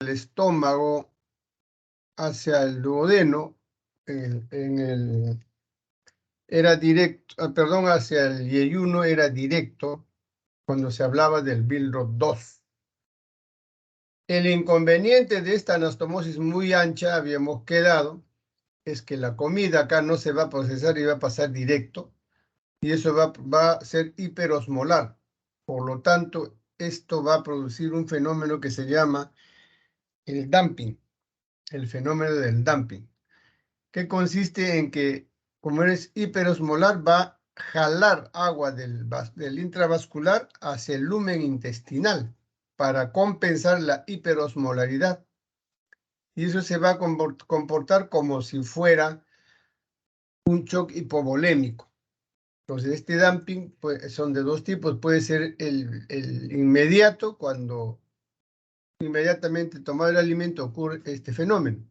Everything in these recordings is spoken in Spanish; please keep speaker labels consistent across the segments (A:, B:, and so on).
A: estómago hacia el duodeno, era directo, perdón, hacia el yeyuno era directo cuando se hablaba del Billroth 2. El inconveniente de esta anastomosis muy ancha, habíamos quedado, es que la comida acá no se va a procesar y va a pasar directo, y eso va a ser hiperosmolar. Por lo tanto, esto va a producir un fenómeno que se llama el dumping, el fenómeno del dumping, que consiste en que, como eres hiperosmolar, va a jalar agua del intravascular hacia el lumen intestinal para compensar la hiperosmolaridad. Y eso se va a comportar como si fuera un shock hipovolémico. Entonces, este dumping pues, son de dos tipos. Puede ser el inmediato, cuando inmediatamente tomado el alimento ocurre este fenómeno,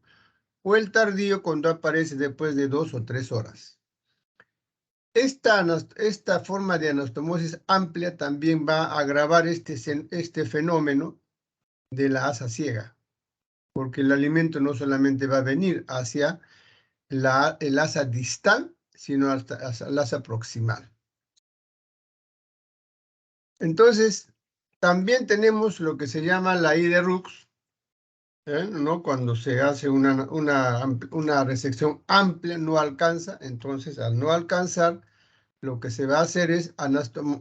A: o el tardío, cuando aparece después de 2 o 3 horas. Esta forma de anastomosis amplia también va a agravar este fenómeno de la asa ciega, porque el alimento no solamente va a venir hacia el asa distal, sino hasta el asa proximal. Entonces, también tenemos lo que se llama la I de Rux, ¿no? Cuando se hace una resección amplia, no alcanza, entonces al no alcanzar, lo que se va a hacer es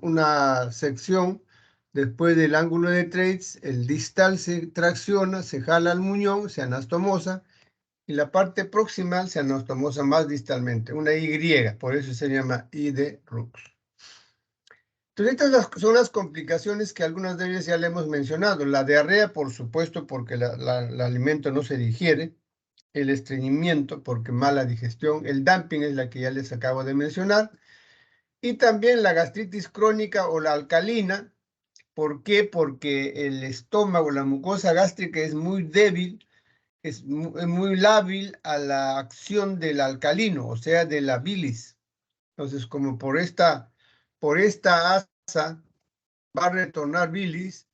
A: una sección después del ángulo de Treitz, el distal se tracciona, se jala al muñón, se anastomosa, y la parte proximal se anastomosa más distalmente, una Y, por eso se llama I de Rux. Entonces, estas son las complicaciones que algunas de ellas ya le hemos mencionado. La diarrea, por supuesto, porque el alimento no se digiere. El estreñimiento, porque mala digestión. El dumping es la que ya les acabo de mencionar. Y también la gastritis crónica o la alcalina. ¿Por qué? Porque el estómago, la mucosa gástrica es muy débil, es muy lábil a la acción del alcalino, o sea, de la bilis. Entonces, como por esta asa va a retornar bilis,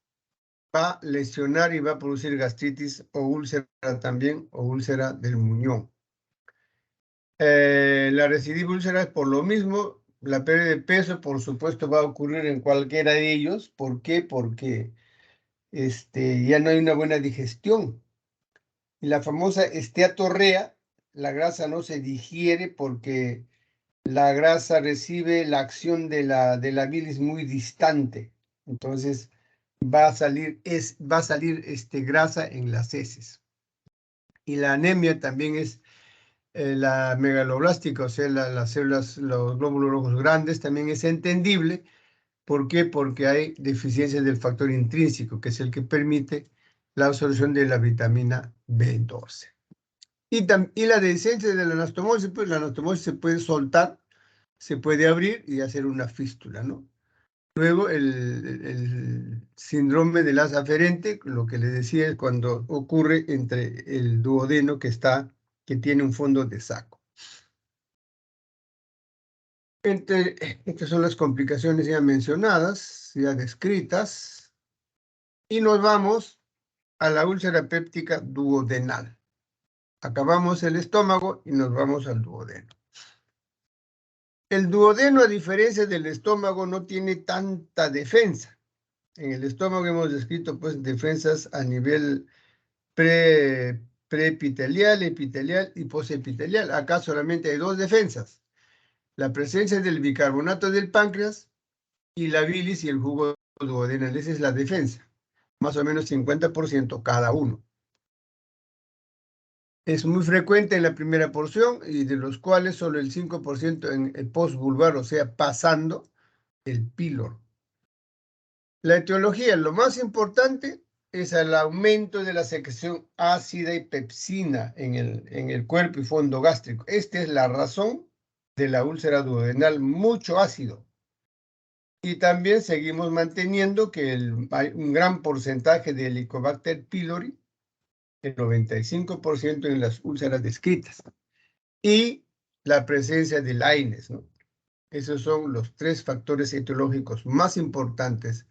A: va a lesionar y va a producir gastritis o úlcera también, o úlcera del muñón. La recidiva úlcera es por lo mismo. La pérdida de peso, por supuesto, va a ocurrir en cualquiera de ellos. ¿Por qué? Porque ya no hay una buena digestión. Y la famosa esteatorrea, la grasa no se digiere porque la grasa recibe la acción de la bilis muy distante. Entonces va a salir grasa en las heces. Y la anemia también es la megaloblástica, o sea, las células, los glóbulos rojos grandes, también es entendible. ¿Por qué? Porque hay deficiencia del factor intrínseco, que es el que permite la absorción de la vitamina B12. Y la deficiencia de la anastomosis, pues la anastomosis se puede soltar, se puede abrir y hacer una fístula, ¿no? Luego el síndrome del asa aferente, lo que les decía es cuando ocurre entre el duodeno que tiene un fondo de saco. Estas son las complicaciones ya mencionadas, ya descritas, y nos vamos a la úlcera péptica duodenal. Acabamos el estómago y nos vamos al duodeno. El duodeno, a diferencia del estómago, no tiene tanta defensa. En el estómago hemos descrito pues defensas a nivel preepitelial, epitelial y posepitelial. Acá solamente hay dos defensas: la presencia del bicarbonato del páncreas y la bilis y el jugo duodenal. Esa es la defensa, más o menos 50% cada uno. Es muy frecuente en la primera porción, y de los cuales solo el 5% en el postvulvar, o sea, pasando el píloro. La etiología, lo más importante, es el aumento de la secreción ácida y pepsina en el cuerpo y fondo gástrico. Esta es la razón de la úlcera duodenal, mucho ácido. Y también seguimos manteniendo que hay un gran porcentaje de Helicobacter pylori, el 95% en las úlceras descritas, y la presencia de Lynes, ¿no? Esos son los 3 factores etiológicos más importantes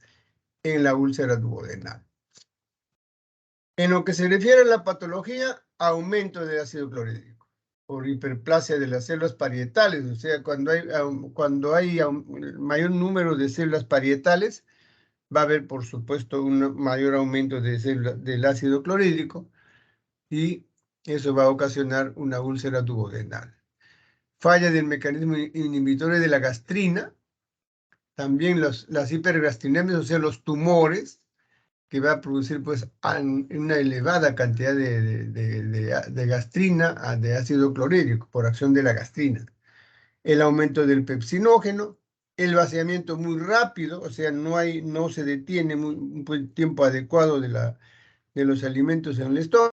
A: en la úlcera duodenal. En lo que se refiere a la patología, aumento del ácido clorhídrico por hiperplasia de las células parietales, o sea, cuando hay mayor número de células parietales, va a haber, por supuesto, un mayor aumento de del ácido clorhídrico y eso va a ocasionar una úlcera duodenal. Falla del mecanismo inhibitorio de la gastrina, también las hipergastrinemias, o sea, los tumores, que va a producir pues una elevada cantidad de gastrina, de ácido clorhídrico por acción de la gastrina. El aumento del pepsinógeno, el vaciamiento muy rápido, o sea, no se detiene un tiempo adecuado de los alimentos en el estómago.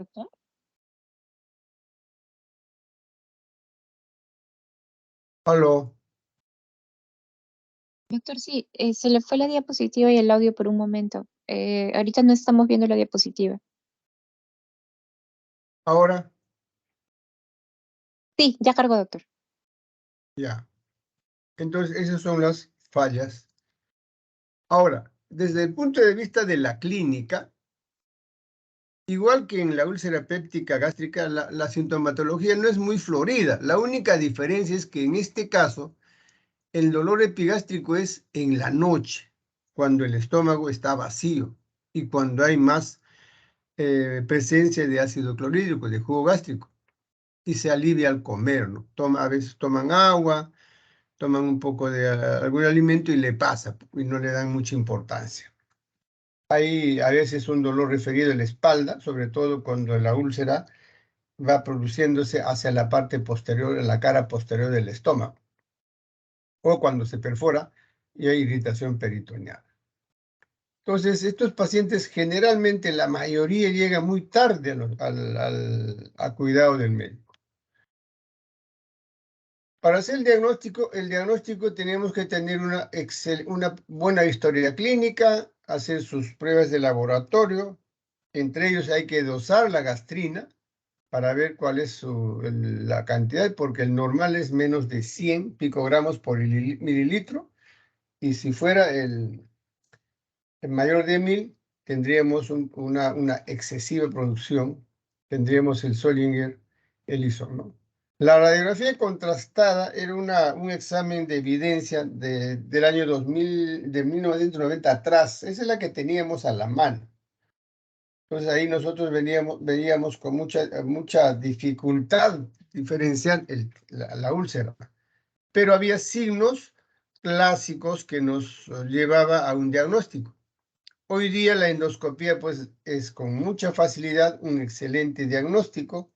B: Doctor,
A: Aló,
B: doctor, sí, se le fue la diapositiva y el audio por un momento. Ahorita no estamos viendo la diapositiva.
A: ahora
B: Sí, ya cargó, doctor.
A: ya. Entonces, esas son las fallas. Ahora, desde el punto de vista de la clínica, igual que en la úlcera péptica gástrica, la sintomatología no es muy florida. La única diferencia es que en este caso, el dolor epigástrico es en la noche, cuando el estómago está vacío y cuando hay más presencia de ácido clorhídrico, de jugo gástrico, y se alivia al comer, ¿no? A veces toman agua, toman un poco de algún alimento y le pasa, y no le dan mucha importancia. Hay a veces un dolor referido en la espalda, sobre todo cuando la úlcera va produciéndose hacia la parte posterior, en la cara posterior del estómago, o cuando se perfora y hay irritación peritoneal. Entonces, estos pacientes generalmente, la mayoría llega muy tarde al cuidado del médico. Para hacer el diagnóstico tenemos que tener una buena historia clínica, hacer sus pruebas de laboratorio. Entre ellos hay que dosar la gastrina para ver cuál es la cantidad, porque el normal es menos de 100 picogramos por mililitro, y si fuera el mayor de 1000, tendríamos una excesiva producción, tendríamos el Zollinger-Ellison, ¿no? La radiografía contrastada era un examen de evidencia del año 2000, de 1990 atrás. Esa es la que teníamos a la mano. Entonces ahí nosotros veíamos con mucha dificultad diferenciar la úlcera. Pero había signos clásicos que nos llevaba a un diagnóstico. Hoy día la endoscopía pues es con mucha facilidad un excelente diagnóstico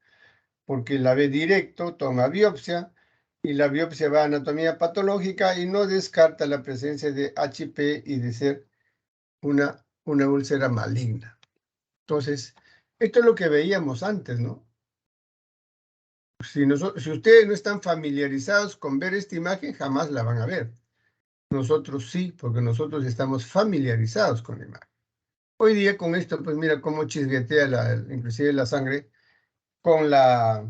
A: porque la ve directo, toma biopsia y la biopsia va a anatomía patológica y no descarta la presencia de HP y de ser una úlcera maligna. Entonces, esto es lo que veíamos antes, ¿no? Si ustedes no están familiarizados con ver esta imagen, jamás la van a ver. Nosotros sí, porque nosotros estamos familiarizados con la imagen. Hoy día con esto, pues mira cómo chisguetea inclusive la sangre. Con la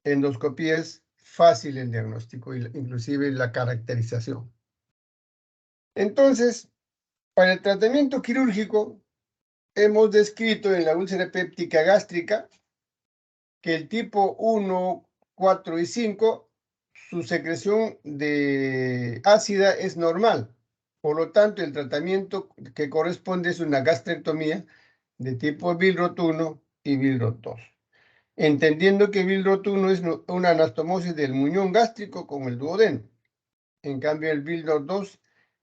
A: endoscopía es fácil el diagnóstico, inclusive la caracterización. Entonces, para el tratamiento quirúrgico, hemos descrito en la úlcera péptica gástrica que el tipo 1, 4 y 5, su secreción de ácida es normal. Por lo tanto, el tratamiento que corresponde es una gastrectomía de tipo Billroth 1 y Billroth 2. Entendiendo que Billroth 1 es una anastomosis del muñón gástrico con el duodeno. En cambio, el Billroth 2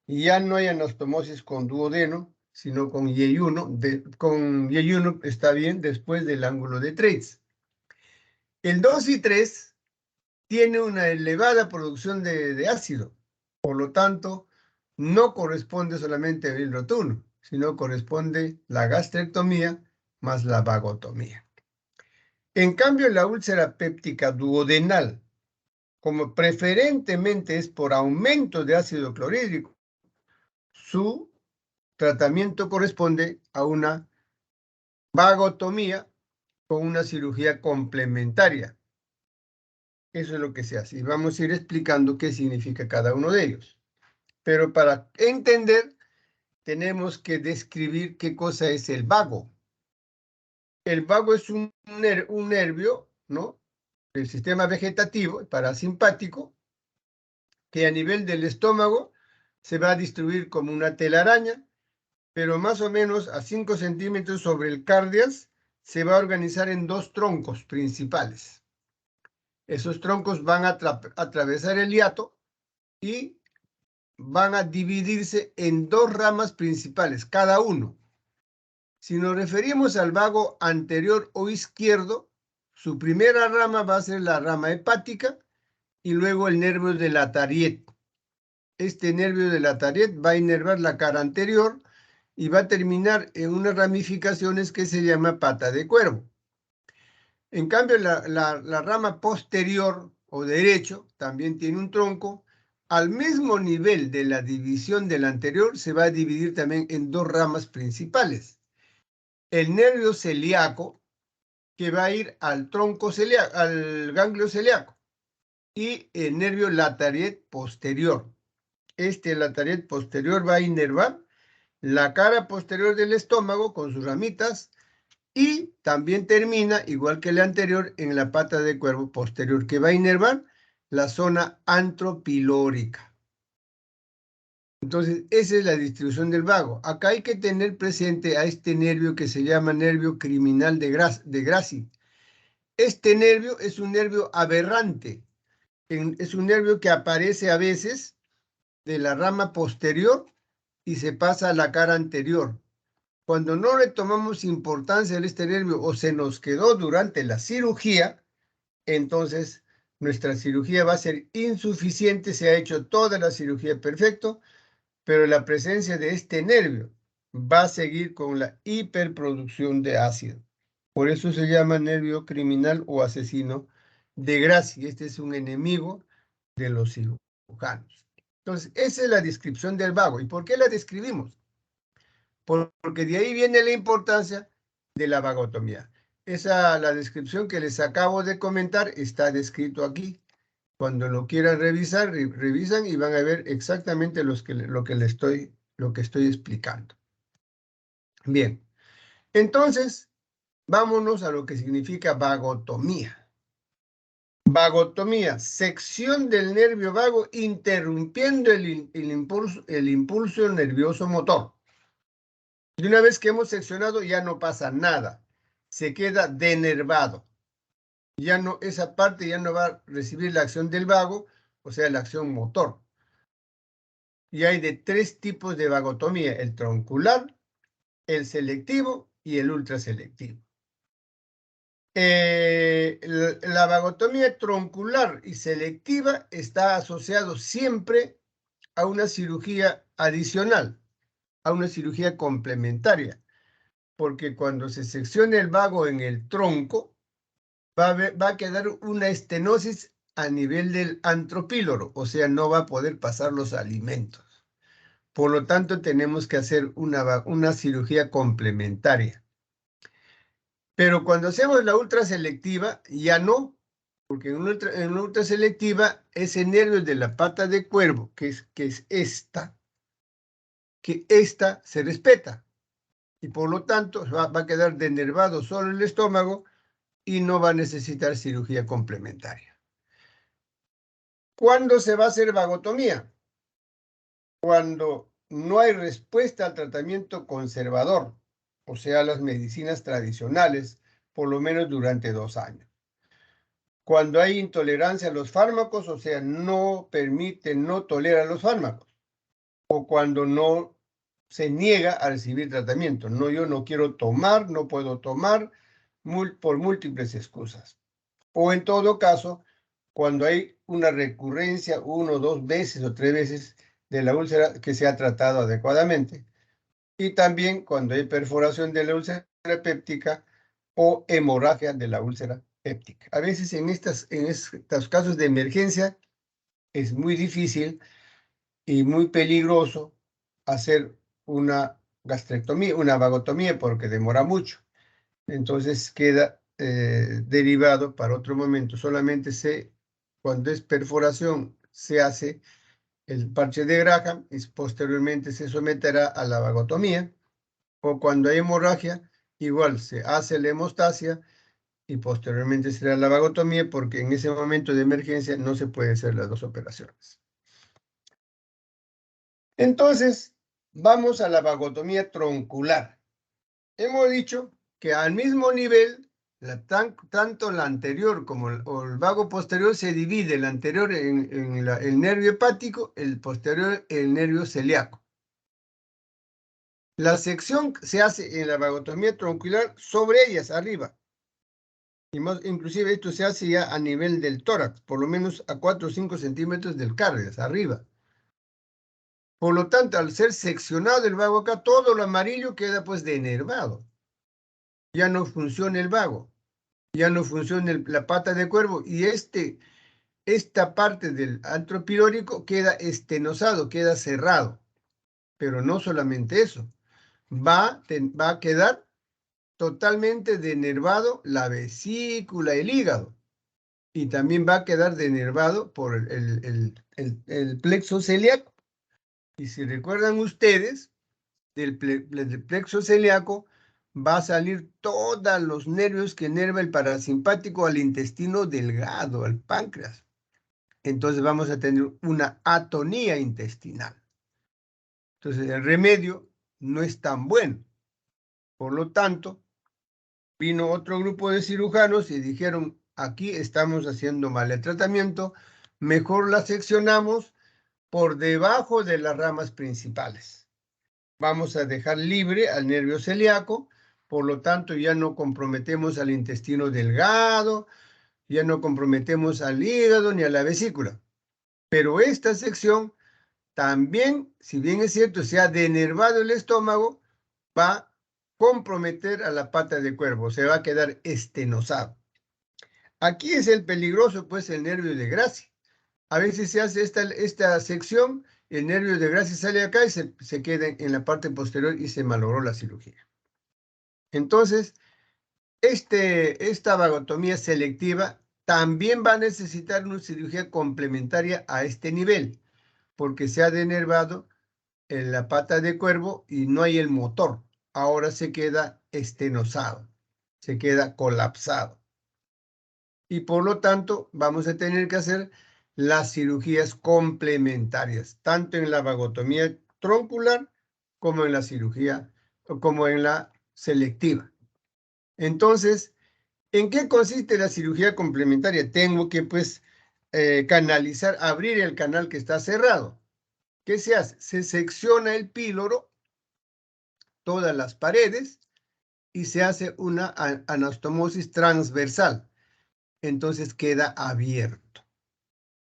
A: ya no hay anastomosis con duodeno, sino con Y1. Con Y1 está bien después del ángulo de Treitz. El 2 y 3 tiene una elevada producción de ácido. Por lo tanto, no corresponde solamente a Billroth 1, sino corresponde la gastrectomía más la vagotomía. En cambio, la úlcera péptica duodenal, como preferentemente es por aumento de ácido clorhídrico, su tratamiento corresponde a una vagotomía con una cirugía complementaria. Eso es lo que se hace. Y vamos a ir explicando qué significa cada uno de ellos. Pero para entender, tenemos que describir qué cosa es el vago. El vago es un nervio, ¿no?, del sistema vegetativo, parasimpático, que a nivel del estómago se va a distribuir como una telaraña, pero más o menos a 5 centímetros sobre el cárdias se va a organizar en 2 troncos principales. Esos troncos van a atravesar el hiato y van a dividirse en 2 ramas principales, cada uno. Si nos referimos al vago anterior o izquierdo, su primera rama va a ser la rama hepática y luego el nervio de la Tariet. Este nervio de la Tariet va a inervar la cara anterior y va a terminar en unas ramificaciones que se llama pata de cuervo. En cambio, la rama posterior o derecho también tiene un tronco. Al mismo nivel de la división del anterior, se va a dividir también en 2 ramas principales. El nervio celíaco, que va a ir al tronco celíaco, al ganglio celíaco, y el nervio latariet posterior. Este latariet posterior va a inervar la cara posterior del estómago con sus ramitas y también termina, igual que el anterior, en la pata de cuervo posterior, que va a inervar la zona antropilórica. Entonces, esa es la distribución del vago. Acá hay que tener presente a este nervio que se llama nervio criminal de Grassi. Este nervio es un nervio aberrante. Es un nervio que aparece a veces de la rama posterior y se pasa a la cara anterior. Cuando no le tomamos importancia a este nervio o se nos quedó durante la cirugía, entonces nuestra cirugía va a ser insuficiente. Se ha hecho toda la cirugía perfecto, pero la presencia de este nervio va a seguir con la hiperproducción de ácido. Por eso se llama nervio criminal o asesino de Grassi. Este es un enemigo de los cirujanos. Entonces, esa es la descripción del vago. ¿Y por qué la describimos? Porque de ahí viene la importancia de la vagotomía. La descripción que les acabo de comentar está descrito aquí. Cuando lo quieran revisar, revisan y van a ver exactamente lo que estoy explicando. Bien, entonces, vámonos a lo que significa vagotomía. Vagotomía, sección del nervio vago interrumpiendo el impulso nervioso motor. Y una vez que hemos seccionado ya no pasa nada, se queda denervado. Ya no, esa parte ya no va a recibir la acción del vago, o sea, la acción motor. Y hay de 3 tipos de vagotomía: el troncular, el selectivo y el ultraselectivo. La vagotomía troncular y selectiva está asociado siempre a una cirugía adicional, a una cirugía complementaria, porque cuando se secciona el vago en el tronco, va a quedar una estenosis a nivel del antropíloro, o sea, no va a poder pasar los alimentos. Por lo tanto, tenemos que hacer una cirugía complementaria. Pero cuando hacemos la ultraselectiva, ya no, porque en la ultraselectiva, ese nervio de la pata de cuervo, que es esta se respeta. Y por lo tanto, va a quedar denervado solo el estómago y no va a necesitar cirugía complementaria. ¿Cuándo se va a hacer vagotomía? Cuando no hay respuesta al tratamiento conservador, o sea, las medicinas tradicionales, por lo menos durante 2 años. Cuando hay intolerancia a los fármacos, o sea, no tolera los fármacos. O cuando no se niega a recibir tratamiento. No, yo no quiero tomar, no puedo tomar, por múltiples excusas. O en todo caso, cuando hay una recurrencia 1, 2 veces o 3 veces de la úlcera que se ha tratado adecuadamente. Y también cuando hay perforación de la úlcera péptica o hemorragia de la úlcera péptica. A veces en estos casos de emergencia es muy difícil y muy peligroso hacer una gastrectomía, una vagotomía porque demora mucho. Entonces queda derivado para otro momento. Solamente cuando es perforación, se hace el parche de Graham y posteriormente se someterá a la vagotomía. O cuando hay hemorragia, igual se hace la hemostasia y posteriormente será la vagotomía porque en ese momento de emergencia no se puede hacer las dos operaciones. Entonces, vamos a la vagotomía troncular. Hemos dicho que al mismo nivel, tanto la anterior como el vago posterior se divide, el anterior en el nervio hepático, el posterior el nervio celíaco. La sección se hace en la vagotomía troncular sobre ellas, arriba. Inclusive esto se hace ya a nivel del tórax, por lo menos a 4 o 5 centímetros del cardias, arriba. Por lo tanto, al ser seccionado el vago acá, todo lo amarillo queda pues denervado. Ya no funciona el vago, ya no funciona la pata de cuervo y esta parte del antro pilórico queda estenosado, queda cerrado. Pero no solamente eso, va a quedar totalmente denervado la vesícula, el hígado. Y también va a quedar denervado por el plexo celíaco. Y si recuerdan ustedes, del plexo celíaco va a salir todos los nervios que enerva el parasimpático al intestino delgado, al páncreas. Entonces vamos a tener una atonía intestinal. Entonces el remedio no es tan bueno. Por lo tanto, vino otro grupo de cirujanos y dijeron, aquí estamos haciendo mal el tratamiento, mejor la seccionamos por debajo de las ramas principales. Vamos a dejar libre al nervio celíaco, por lo tanto ya no comprometemos al intestino delgado, ya no comprometemos al hígado ni a la vesícula. Pero esta sección también, si bien es cierto, se ha denervado el estómago, va a comprometer a la pata de cuervo, se va a quedar estenosado. Aquí es el peligroso, pues, el nervio de Gracie. A veces se hace esta sección, el nervio de Gracie sale acá y se queda en la parte posterior y se malogró la cirugía. Entonces, esta vagotomía selectiva también va a necesitar una cirugía complementaria a este nivel, porque se ha denervado en la pata de cuervo y no hay el motor. Ahora se queda estenosado, se queda colapsado. Y por lo tanto vamos a tener que hacer las cirugías complementarias, tanto en la vagotomía troncular como en la cirugía, como en la selectiva. Entonces, ¿en qué consiste la cirugía complementaria? Tengo que, pues, canalizar, abrir el canal que está cerrado. ¿Qué se hace? Se secciona el píloro, todas las paredes, y se hace una anastomosis transversal. Entonces queda abierto.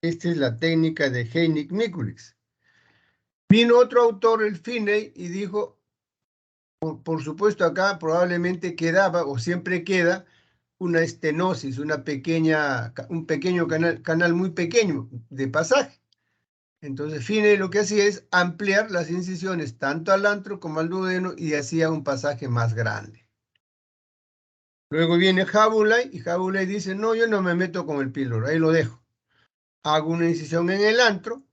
A: Esta es la técnica de Heinig-Mikulicz. Vino otro autor, el Finney, y dijo, por supuesto acá probablemente quedaba o siempre queda una estenosis, un pequeño canal muy pequeño de pasaje. Entonces Finney lo que hacía es ampliar las incisiones tanto al antro como al duodeno y hacía un pasaje más grande. Luego viene Habulay y Habulay dice, no, yo no me meto con el píloro, ahí lo dejo. Hago una incisión en el antro,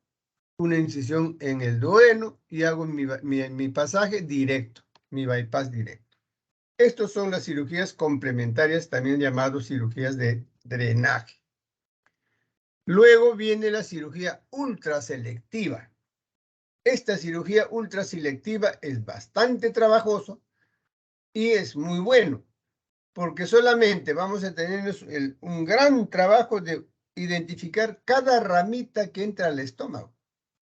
A: una incisión en el duodeno y hago mi pasaje directo, mi bypass directo. Estas son las cirugías complementarias, también llamadas cirugías de drenaje. Luego viene la cirugía ultraselectiva. Esta cirugía ultraselectiva es bastante trabajoso y es muy bueno, porque solamente vamos a tener un gran trabajo de identificar cada ramita que entra al estómago,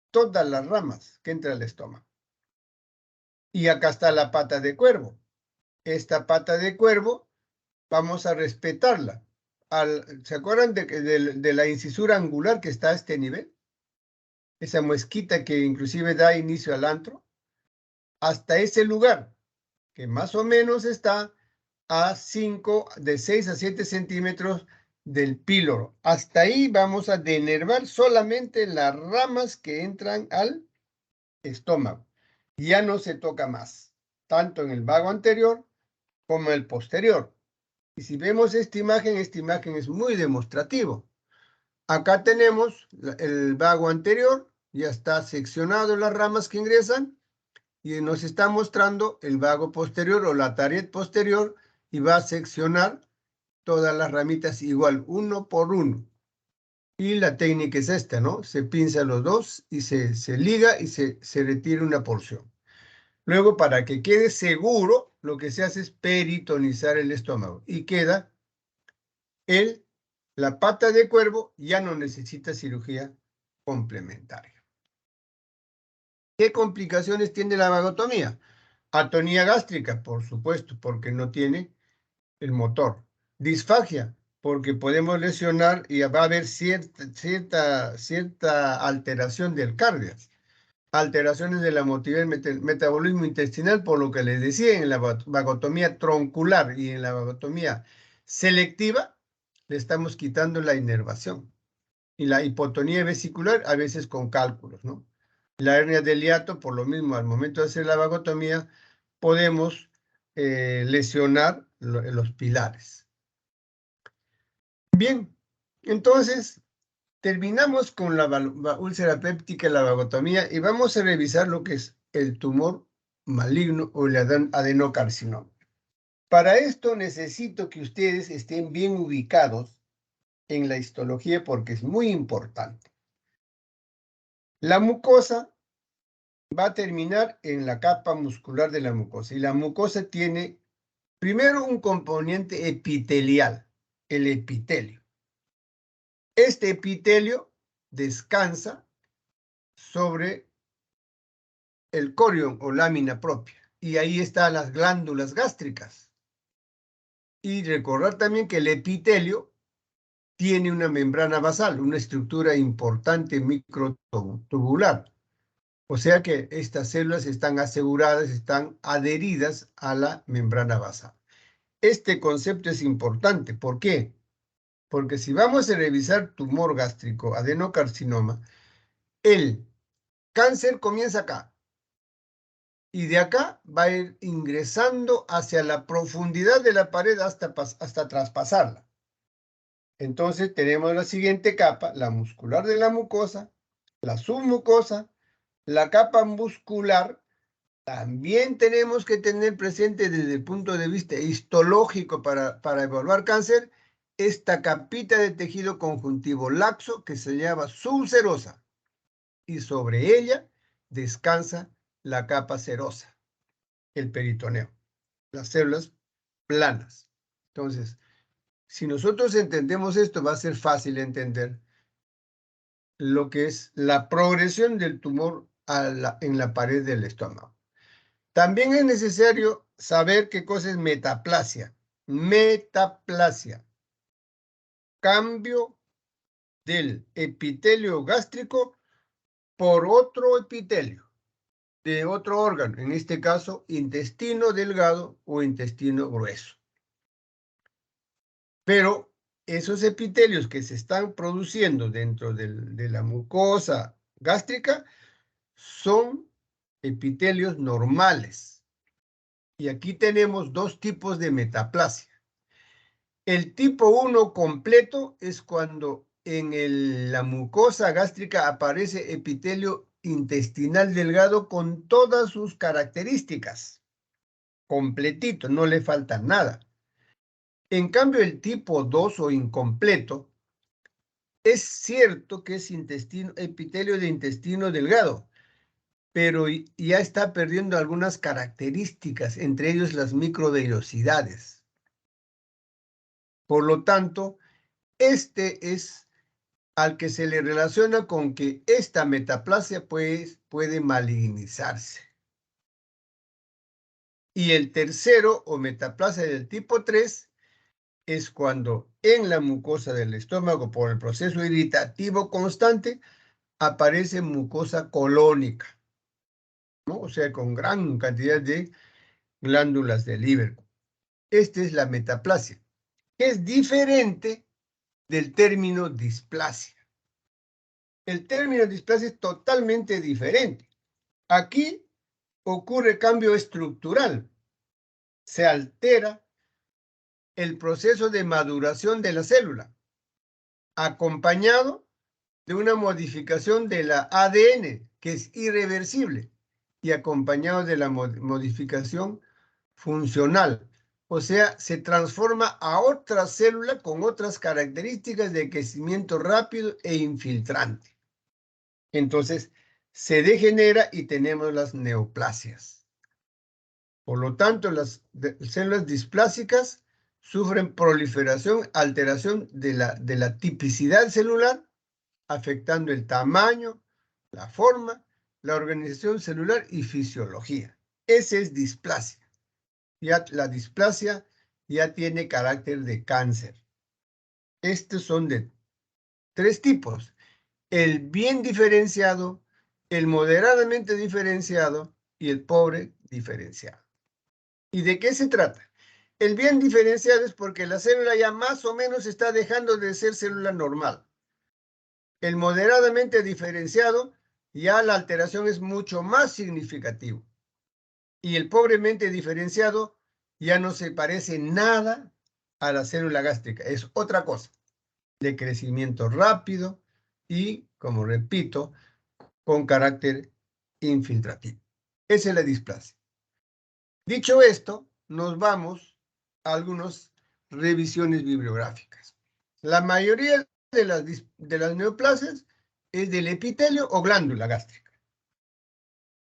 A: todas las ramas que entran al estómago. Y acá está la pata de cuervo. Esta pata de cuervo vamos a respetarla. ¿Se acuerdan de la incisura angular que está a este nivel? Esa muesquita que inclusive da inicio al antro. Hasta ese lugar, que más o menos está de 6 a 7 centímetros del píloro. Hasta ahí vamos a denervar solamente las ramas que entran al estómago. Ya no se toca más. tanto en el vago anterior como el posterior. Y si vemos esta imagen es muy demostrativo. Acá tenemos el vago anterior, ya está seccionado las ramas que ingresan, y nos está mostrando el vago posterior o la taret posterior, y va a seccionar todas las ramitas igual, uno por uno. Y la técnica es esta, ¿no? Se pinza los dos y se liga y se retira una porción. Luego, para que quede seguro, lo que se hace es peritonizar el estómago y queda la pata de cuervo, ya no necesita cirugía complementaria. ¿Qué complicaciones tiene la vagotomía? Atonía gástrica, por supuesto, porque no tiene el motor. Disfagia, porque podemos lesionar y va a haber cierta alteración del cardio. Alteraciones de la motilidad y metabolismo intestinal, por lo que les decía, en la vagotomía troncular y en la vagotomía selectiva, le estamos quitando la inervación. Y la hipotonía vesicular, a veces con cálculos, ¿no? La hernia del hiato, por lo mismo, al momento de hacer la vagotomía, podemos lesionar los pilares. Bien, entonces, terminamos con la úlcera péptica y la vagotomía y vamos a revisar lo que es el tumor maligno o el adenocarcinoma. Para esto necesito que ustedes estén bien ubicados en la histología porque es muy importante. La mucosa va a terminar en la capa muscular de la mucosa y la mucosa tiene primero un componente epitelial, el epitelio. Este epitelio descansa sobre el corion o lámina propia y ahí están las glándulas gástricas. Y recordar también que el epitelio tiene una membrana basal, una estructura importante microtubular. O sea que estas células están aseguradas, están adheridas a la membrana basal. Este concepto es importante. ¿Por qué? Porque si vamos a revisar tumor gástrico, adenocarcinoma, el cáncer comienza acá. Y de acá va a ir ingresando hacia la profundidad de la pared hasta traspasarla. Entonces tenemos la siguiente capa, la muscular de la mucosa, la submucosa, la capa muscular. También tenemos que tener presente desde el punto de vista histológico para evaluar cáncer, esta capita de tejido conjuntivo laxo que se llama subserosa y sobre ella descansa la capa serosa, el peritoneo, las células planas. Entonces, si nosotros entendemos esto, va a ser fácil entender lo que es la progresión del tumor en la pared del estómago. También es necesario saber qué cosa es metaplasia. Metaplasia. Cambio del epitelio gástrico por otro epitelio de otro órgano, en este caso intestino delgado o intestino grueso. Pero esos epitelios que se están produciendo dentro de la mucosa gástrica son epitelios normales. Y aquí tenemos dos tipos de metaplasia. El tipo 1 completo es cuando en la mucosa gástrica aparece epitelio intestinal delgado con todas sus características. Completito, no le falta nada. En cambio, el tipo 2 o incompleto, es cierto que es epitelio de intestino delgado, pero ya está perdiendo algunas características, entre ellos las microvellosidades. Por lo tanto, este es al que se le relaciona con que esta metaplasia pues, puede malignizarse. Y el tercero, o metaplasia del tipo 3, es cuando en la mucosa del estómago, por el proceso irritativo constante, aparece mucosa colónica, ¿no? O sea, con gran cantidad de glándulas del hígado. Esta es la metaplasia, que es diferente del término displasia. El término displasia es totalmente diferente. Aquí ocurre cambio estructural. Se altera el proceso de maduración de la célula, acompañado de una modificación de la ADN, que es irreversible, y acompañado de la modificación funcional. O sea, se transforma a otra célula con otras características de crecimiento rápido e infiltrante. Entonces, se degenera y tenemos las neoplasias. Por lo tanto, las células displásicas sufren proliferación, alteración de la tipicidad celular, afectando el tamaño, la forma, la organización celular y fisiología. Ese es displasia. Ya la displasia ya tiene carácter de cáncer. Estos son de 3 tipos: el bien diferenciado, el moderadamente diferenciado y el pobre diferenciado. ¿Y de qué se trata? El bien diferenciado es porque la célula ya más o menos está dejando de ser célula normal. El moderadamente diferenciado, ya la alteración es mucho más significativa. Y el pobremente diferenciado ya no se parece nada a la célula gástrica, es otra cosa, de crecimiento rápido y, como repito, con carácter infiltrativo. Esa es la displasia. Dicho esto, nos vamos a algunas revisiones bibliográficas. La mayoría de las neoplasias es del epitelio o glándula gástrica.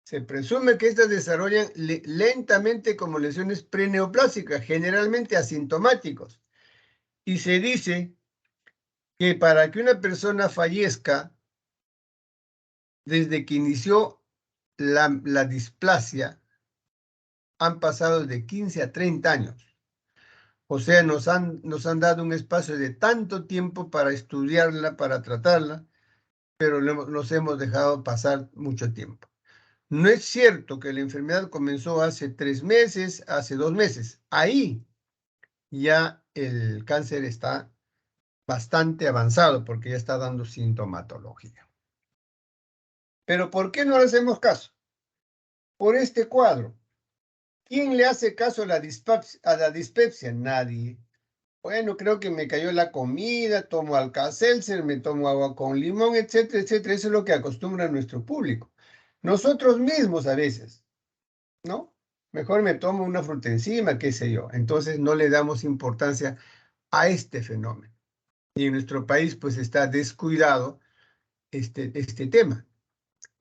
A: Se presume que estas desarrollan lentamente como lesiones preneoplásicas, generalmente asintomáticos. Y se dice que para que una persona fallezca, desde que inició la displasia, han pasado de 15 a 30 años. O sea, nos han dado un espacio de tanto tiempo para estudiarla, para tratarla, pero nos hemos dejado pasar mucho tiempo. No es cierto que la enfermedad comenzó hace 3 meses, hace 2 meses. Ahí ya el cáncer está bastante avanzado porque ya está dando sintomatología. Pero ¿por qué no le hacemos caso? Por este cuadro. ¿Quién le hace caso a la dispepsia? Nadie. Bueno, creo que me cayó la comida, tomo Alka-Seltzer, me tomo agua con limón, etcétera, etcétera. Eso es lo que acostumbra nuestro público. Nosotros mismos a veces, ¿no? Mejor me tomo una fruta encima, qué sé yo. Entonces no le damos importancia a este fenómeno. Y en nuestro país pues está descuidado este tema.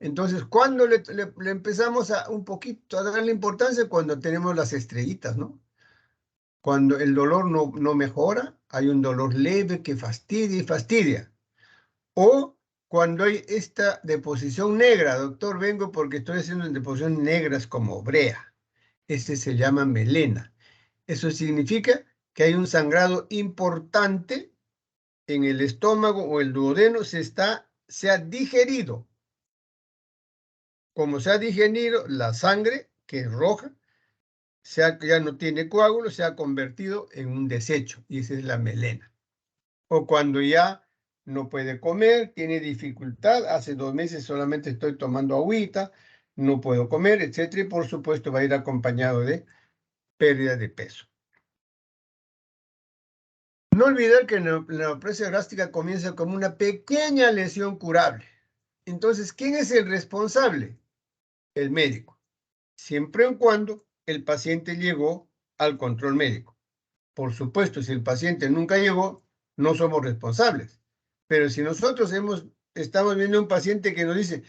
A: Entonces, ¿cuándo le empezamos a un poquito a darle importancia? Cuando tenemos las estrellitas, ¿no? Cuando el dolor no mejora, hay un dolor leve que fastidia y fastidia. O cuando hay esta deposición negra, doctor, vengo porque estoy haciendo deposiciones negras como brea. Este se llama melena. Eso significa que hay un sangrado importante en el estómago o el duodeno, se ha digerido. Como se ha digerido, la sangre, que es roja, ya no tiene coágulo, se ha convertido en un desecho, y esa es la melena. O cuando ya no puede comer, tiene dificultad, hace 2 meses solamente estoy tomando agüita, no puedo comer, etcétera, y por supuesto va a ir acompañado de pérdida de peso. No olvidar que la neoplasia gástrica comienza como una pequeña lesión curable. Entonces, ¿quién es el responsable? El médico. Siempre y cuando el paciente llegó al control médico. Por supuesto, si el paciente nunca llegó, no somos responsables. Pero si nosotros estamos viendo un paciente que nos dice,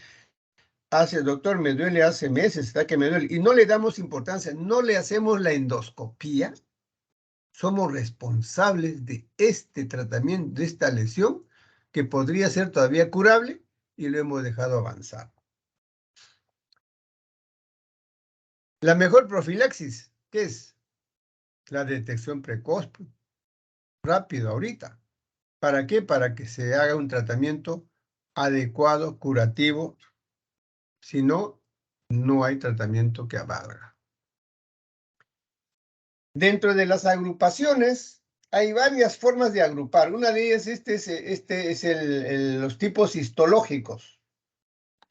A: doctor, me duele hace meses, está que me duele, y no le damos importancia, no le hacemos la endoscopía, somos responsables de este tratamiento, de esta lesión, que podría ser todavía curable, y lo hemos dejado avanzar. La mejor profilaxis, ¿qué es? La detección precoz, rápido, ahorita. ¿Para qué? Para que se haga un tratamiento adecuado, curativo. Si no, no hay tratamiento que valga. Dentro de las agrupaciones, hay varias formas de agrupar. Una de ellas, los tipos histológicos,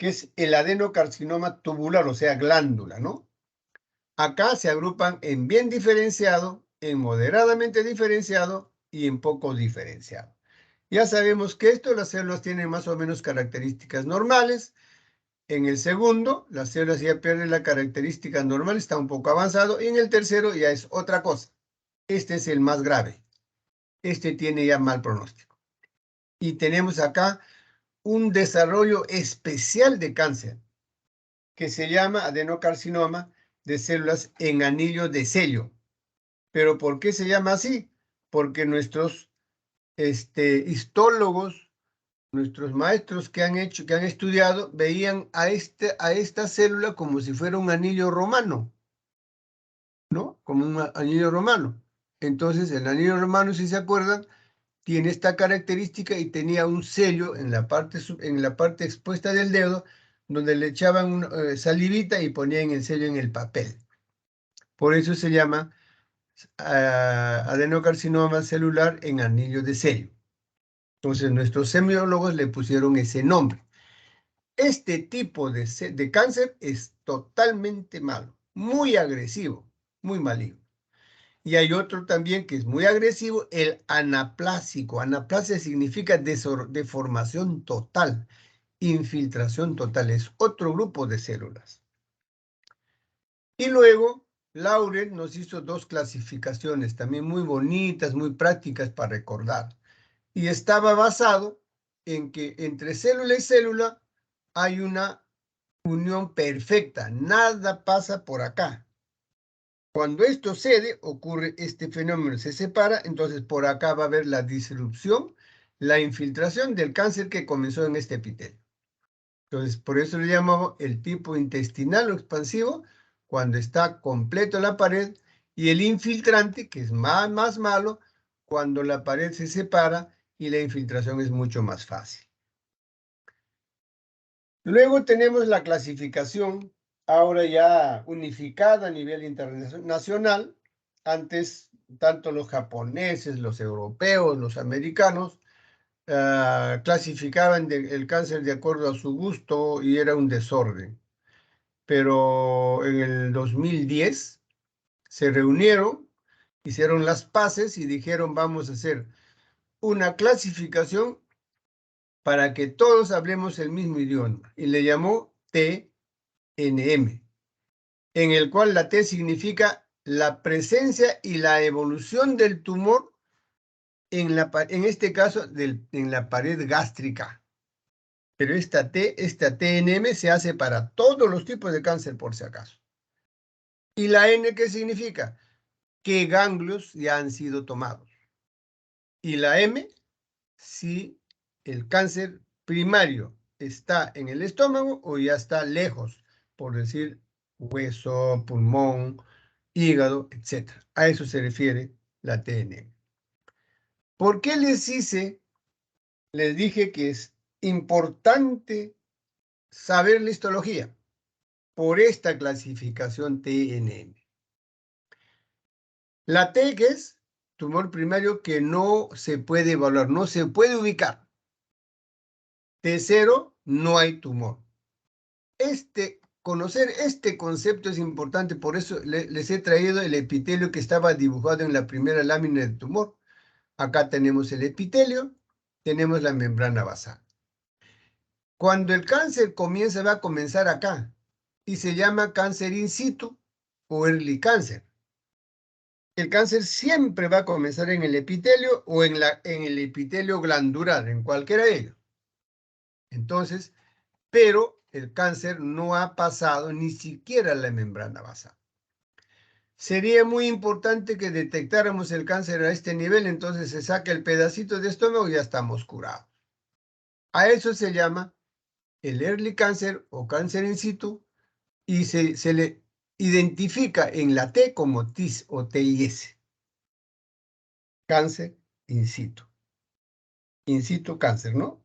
A: que es el adenocarcinoma tubular, o sea, glándula, ¿no? Acá se agrupan en bien diferenciado, en moderadamente diferenciado y en poco diferenciado. Ya sabemos que esto, las células tienen más o menos características normales. En el segundo, las células ya pierden la característica normal, está un poco avanzado. Y en el tercero ya es otra cosa. Este es el más grave. Este tiene ya mal pronóstico. Y tenemos acá un desarrollo especial de cáncer que se llama adenocarcinoma de células en anillo de sello. ¿Pero por qué se llama así? Porque nuestros histólogos, nuestros maestros que han estudiado, veían a esta célula como si fuera un anillo romano, ¿no? Como un anillo romano. Entonces, el anillo romano, si se acuerdan, tiene esta característica y tenía un sello en la parte expuesta del dedo, donde le echaban salivita y ponían el sello en el papel. Por eso se llama adenocarcinoma celular en anillo de sello. Entonces, nuestros semiólogos le pusieron ese nombre. Este tipo de cáncer es totalmente malo, muy agresivo, muy maligno. Y hay otro también que es muy agresivo, el anaplásico. Anaplasia significa deformación total, infiltración total. Es otro grupo de células. Y luego, Laurel nos hizo dos clasificaciones, también muy bonitas, muy prácticas para recordar. Y estaba basado en que entre célula y célula hay una unión perfecta. Nada pasa por acá. Cuando esto cede, ocurre este fenómeno, se separa, entonces por acá va a haber la disrupción, la infiltración del cáncer que comenzó en este epitelio. Entonces, por eso le llamamos el tipo intestinal o expansivo, cuando está completo la pared, y el infiltrante, que es más malo, cuando la pared se separa y la infiltración es mucho más fácil. Luego tenemos la clasificación, ahora ya unificada a nivel internacional. Antes, tanto los japoneses, los europeos, los americanos, clasificaban el cáncer de acuerdo a su gusto y era un desorden. Pero en el 2010 se reunieron, hicieron las paces y dijeron vamos a hacer una clasificación para que todos hablemos el mismo idioma. Y le llamó TNM, en el cual la T significa la presencia y la evolución del tumor, en este caso en la pared gástrica. Pero esta TNM se hace para todos los tipos de cáncer, por si acaso. ¿Y la N qué significa? ¿Qué ganglios ya han sido tomados? Y la M, si el cáncer primario está en el estómago o ya está lejos, por decir hueso, pulmón, hígado, etc. A eso se refiere la TNM. ¿Por qué les dije que es importante saber la histología? Por esta clasificación TNM. La T, que es tumor primario que no se puede evaluar, no se puede ubicar. T0, no hay tumor. Conocer este concepto es importante, por eso les he traído el epitelio que estaba dibujado en la primera lámina del tumor. Acá tenemos el epitelio, tenemos la membrana basal. Cuando el cáncer comienza, va a comenzar acá y se llama cáncer in situ o early cáncer. El cáncer siempre va a comenzar en el epitelio o en el epitelio glandular, en cualquiera de ellos. Entonces, pero el cáncer no ha pasado ni siquiera la membrana basal. Sería muy importante que detectáramos el cáncer a este nivel, entonces se saca el pedacito de estómago y ya estamos curados. A eso se llama el early cáncer o cáncer in situ y se le identifica en la T como TIS o TIS. Cáncer in situ. In situ cáncer, ¿no?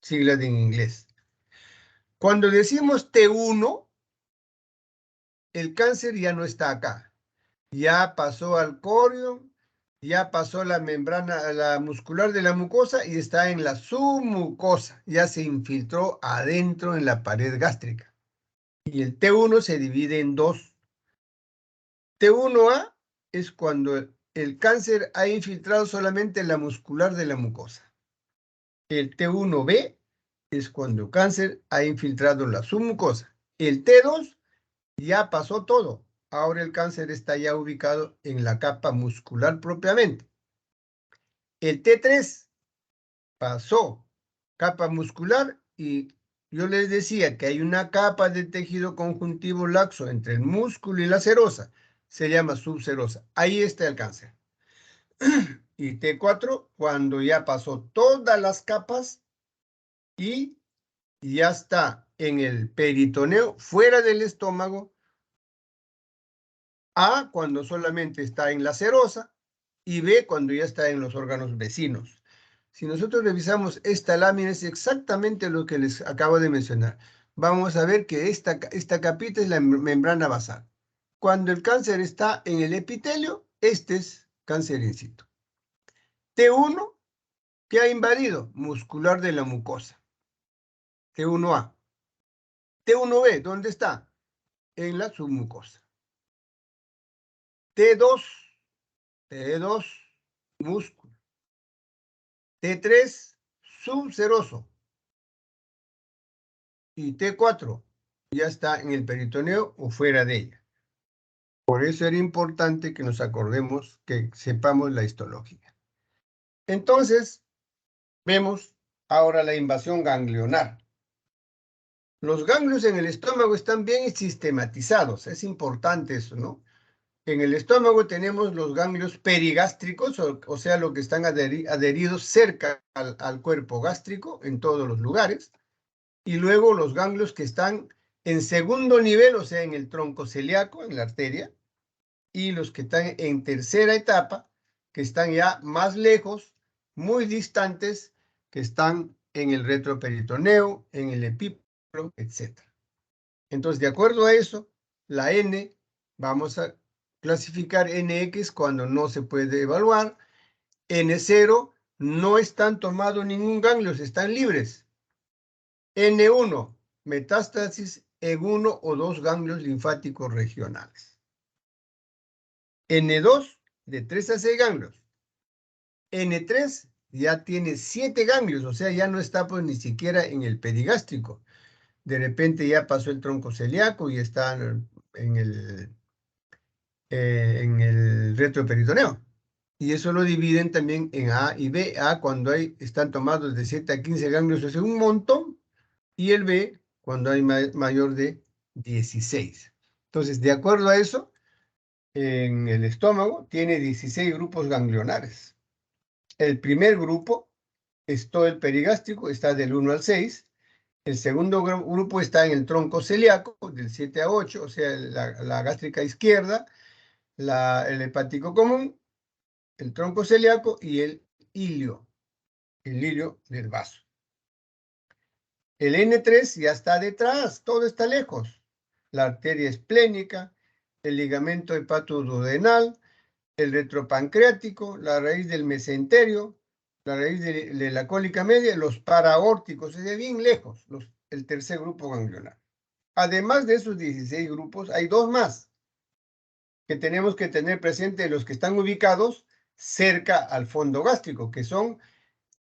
A: Siglas en inglés. Cuando decimos T1, el cáncer ya no está acá. Ya pasó al corion, ya pasó la membrana, la muscular de la mucosa y está en la submucosa. Ya se infiltró adentro en la pared gástrica. Y el T1 se divide en dos. T1A es cuando el cáncer ha infiltrado solamente la muscular de la mucosa. El T1B es cuando el cáncer ha infiltrado la submucosa. El T2 ya pasó todo. Ahora el cáncer está ya ubicado en la capa muscular propiamente. El T3 pasó capa muscular y yo les decía que hay una capa de tejido conjuntivo laxo entre el músculo y la serosa. Se llama subserosa. Ahí está el cáncer. Y T4 cuando ya pasó todas las capas y ya está en el peritoneo fuera del estómago. A cuando solamente está en la serosa y B cuando ya está en los órganos vecinos. Si nosotros revisamos esta lámina es exactamente lo que les acabo de mencionar. Vamos a ver que esta capita es la membrana basal. Cuando el cáncer está en el epitelio, este es cáncer in situ. T1, ¿qué ha invadido? Muscular de la mucosa. T1A. T1B, ¿dónde está? En la submucosa. T2, músculo. T3, subseroso. Y T4 ya está en el peritoneo o fuera de ella. Por eso era importante que nos acordemos, que sepamos la histología. Entonces, vemos ahora la invasión ganglionar. Los ganglios en el estómago están bien sistematizados. Es importante eso, ¿no? En el estómago tenemos los ganglios perigástricos, o sea, lo que están adheridos cerca al cuerpo gástrico en todos los lugares. Y luego los ganglios que están en segundo nivel, o sea, en el tronco celíaco, en la arteria, y los que están en tercera etapa, que están ya más lejos, muy distantes, que están en el retroperitoneo, en el epíplo, etc. Entonces, de acuerdo a eso, la N, vamos a clasificar NX cuando no se puede evaluar. N0, no están tomados ningún ganglio, están libres. N1, metástasis en uno o dos ganglios linfáticos regionales. N2, de 3 a 6 ganglios. N3 ya tiene 7 ganglios, o sea, ya no está pues ni siquiera en el perigástrico. De repente ya pasó el tronco celíaco y está en el retroperitoneo. Y eso lo dividen también en A y B. A cuando están tomados de 7 a 15 ganglios, es un montón. Y el B cuando hay mayor de 16. Entonces, de acuerdo a eso, en el estómago tiene 16 grupos ganglionares. El primer grupo es todo el perigástrico, está del 1 al 6. El segundo grupo está en el tronco celíaco, del 7 a 8, o sea, la gástrica izquierda, el hepático común, el tronco celíaco y el ilio del vaso. El N3 ya está detrás, todo está lejos. La arteria esplénica, el ligamento hepatoduodenal, el retropancreático, la raíz del mesenterio, la raíz de la cólica media, los paraórticos, es de bien lejos, el tercer grupo ganglionar. Además de esos 16 grupos, hay dos más que tenemos que tener presente, los que están ubicados cerca al fondo gástrico, que son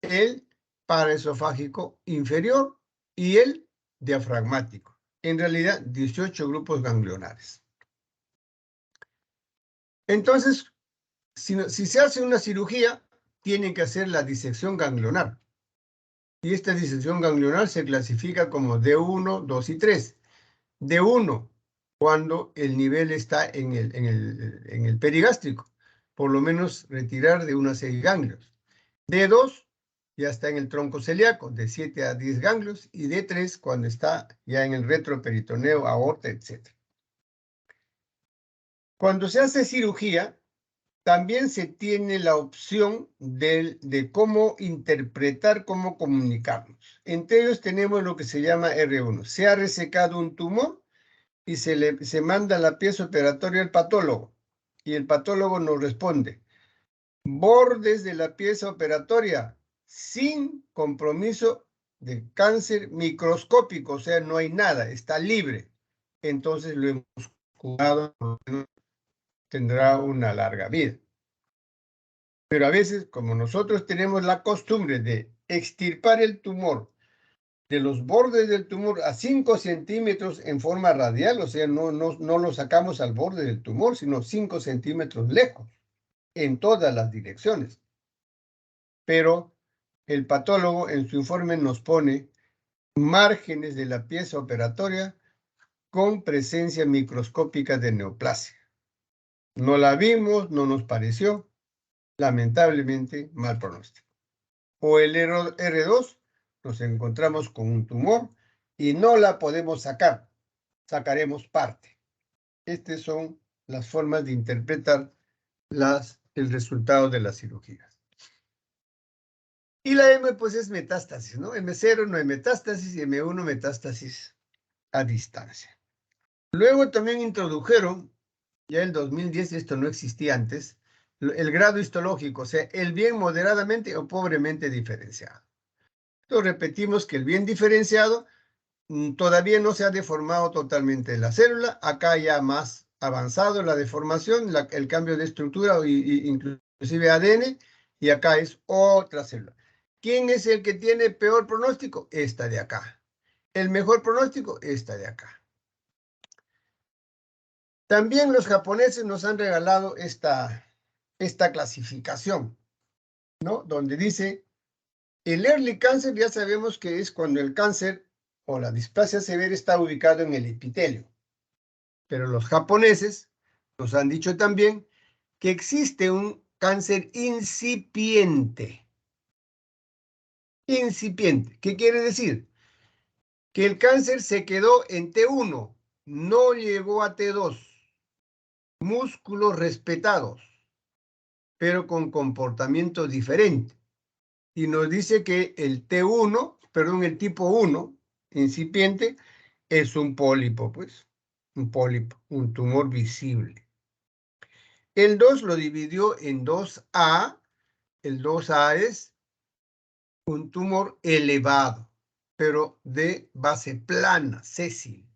A: el paraesofágico inferior y el diafragmático. En realidad, 18 grupos ganglionares. Entonces, si se hace una cirugía, tienen que hacer la disección ganglionar. Y esta disección ganglionar se clasifica como D1, 2 y 3. D1, cuando el nivel está en el perigástrico. Por lo menos retirar de 1 a 6 ganglios. D2, ya está en el tronco celíaco, de 7 a 10 ganglios. Y D3, cuando está ya en el retroperitoneo, aorta, etc. Cuando se hace cirugía, también se tiene la opción de cómo interpretar, cómo comunicarnos. Entre ellos tenemos lo que se llama R1. Se ha resecado un tumor y se manda la pieza operatoria al patólogo. Y el patólogo nos responde. bordes de la pieza operatoria sin compromiso de cáncer microscópico, o sea, no hay nada, está libre. Entonces lo hemos curado, tendrá una larga vida. Pero a veces, como nosotros tenemos la costumbre de extirpar el tumor de los bordes del tumor a 5 centímetros en forma radial, o sea, no lo sacamos al borde del tumor, sino 5 centímetros lejos, en todas las direcciones. Pero el patólogo en su informe nos pone márgenes de la pieza operatoria con presencia microscópica de neoplasia. No la vimos, no nos pareció, lamentablemente, mal pronóstico. O el R2, nos encontramos con un tumor y no la podemos sacar, sacaremos parte. Estas son las formas de interpretar el resultado de las cirugías. Y la M, pues, es metástasis, ¿no? M0 no hay metástasis y M1 metástasis a distancia. Luego también introdujeron, ya en 2010, esto no existía antes, el grado histológico, o sea, el bien moderadamente o pobremente diferenciado. Entonces repetimos que el bien diferenciado todavía no se ha deformado totalmente la célula, acá ya más avanzado la deformación, el cambio de estructura, inclusive ADN, y acá es otra célula. ¿Quién es el que tiene peor pronóstico? Esta de acá. El mejor pronóstico, esta de acá. También los japoneses nos han regalado esta clasificación, ¿no? Donde dice, el early cancer ya sabemos que es cuando el cáncer o la displasia severa está ubicado en el epitelio. Pero los japoneses nos han dicho también que existe un cáncer incipiente. Incipiente. ¿Qué quiere decir? Que el cáncer se quedó en T1, no llegó a T2. Músculos respetados, pero con comportamiento diferente. Y nos dice que el T1, perdón, el tipo 1, incipiente, es un pólipo, pues. Un pólipo, un tumor visible. El 2 lo dividió en 2A. El 2A es un tumor elevado, pero de base plana, sésil.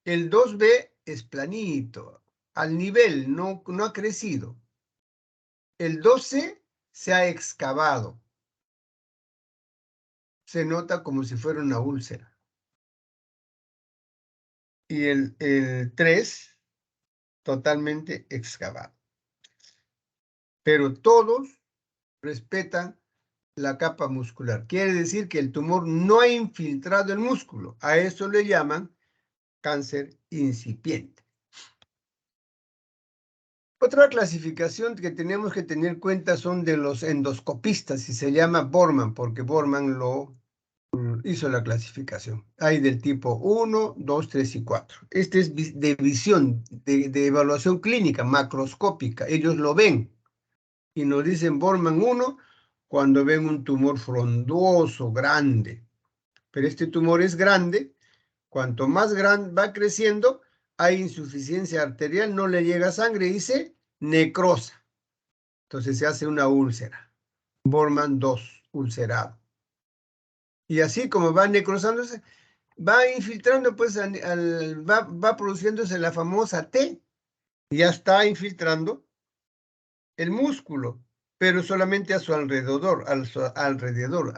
A: El 2B es planito, al nivel, no ha crecido. El 2C se ha excavado. Se nota como si fuera una úlcera. Y el 3, totalmente excavado. Pero todos respetan la capa muscular. Quiere decir que el tumor no ha infiltrado el músculo. A eso le llaman cáncer incipiente. Otra clasificación que tenemos que tener en cuenta son de los endoscopistas y se llama Borman, porque Borman lo hizo la clasificación. Hay del tipo 1, 2, 3 y 4. Este es de visión, de evaluación clínica, macroscópica. Ellos lo ven y nos dicen Borman 1 cuando ven un tumor frondoso, grande. Pero este tumor es grande. Cuanto más grande va creciendo, hay insuficiencia arterial, no le llega sangre y se necrosa. Entonces se hace una úlcera. Borman 2, ulcerado. Y así como va necrosándose, va infiltrando, pues, va produciéndose la famosa T. Y ya está infiltrando el músculo, pero solamente a su alrededor,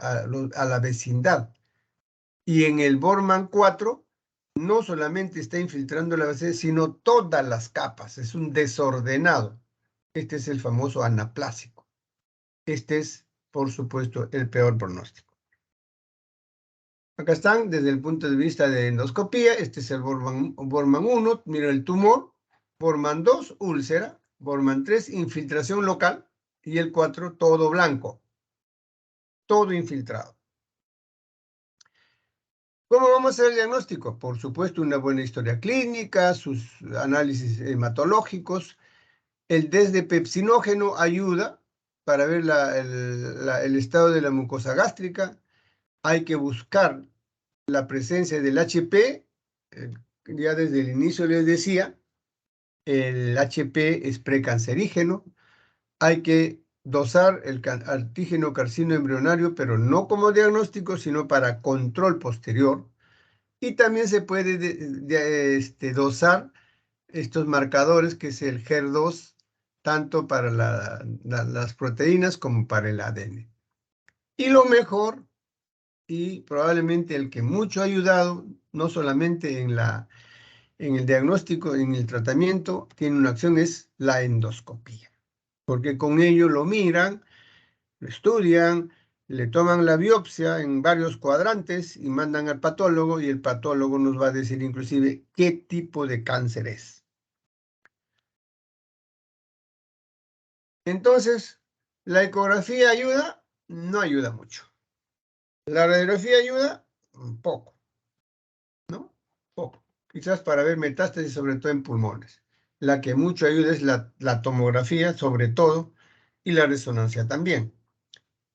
A: a la vecindad. Y en el Borman 4, no solamente está infiltrando la base, sino todas las capas. Es un desordenado. Este es el famoso anaplásico. Este es, por supuesto, el peor pronóstico. Acá están desde el punto de vista de endoscopía. Este es el Borman 1, mira el tumor. Borman 2, úlcera. Borman 3, infiltración local. Y el 4, todo blanco. Todo infiltrado. ¿Cómo vamos a hacer el diagnóstico? Por supuesto, una buena historia clínica, sus análisis hematológicos. El test de pepsinógeno ayuda para ver el estado de la mucosa gástrica. Hay que buscar la presencia del HP. Ya desde el inicio les decía, el HP es precancerígeno. hay que dosar el antígeno carcino embrionario, pero no como diagnóstico, sino para control posterior. Y también se puede dosar estos marcadores, que es el HER2, tanto para las proteínas como para el ADN. Y lo mejor, y probablemente el que mucho ha ayudado, no solamente en el diagnóstico, en el tratamiento, tiene una acción, es la endoscopía. Porque con ello lo miran, lo estudian, le toman la biopsia en varios cuadrantes y mandan al patólogo, y el patólogo nos va a decir inclusive qué tipo de cáncer es. Entonces, ¿la ecografía ayuda? No ayuda mucho. ¿La radiografía ayuda? Un poco, ¿no? Poco. Quizás para ver metástasis, sobre todo en pulmones. La que mucho ayuda es la tomografía, sobre todo, y la resonancia también.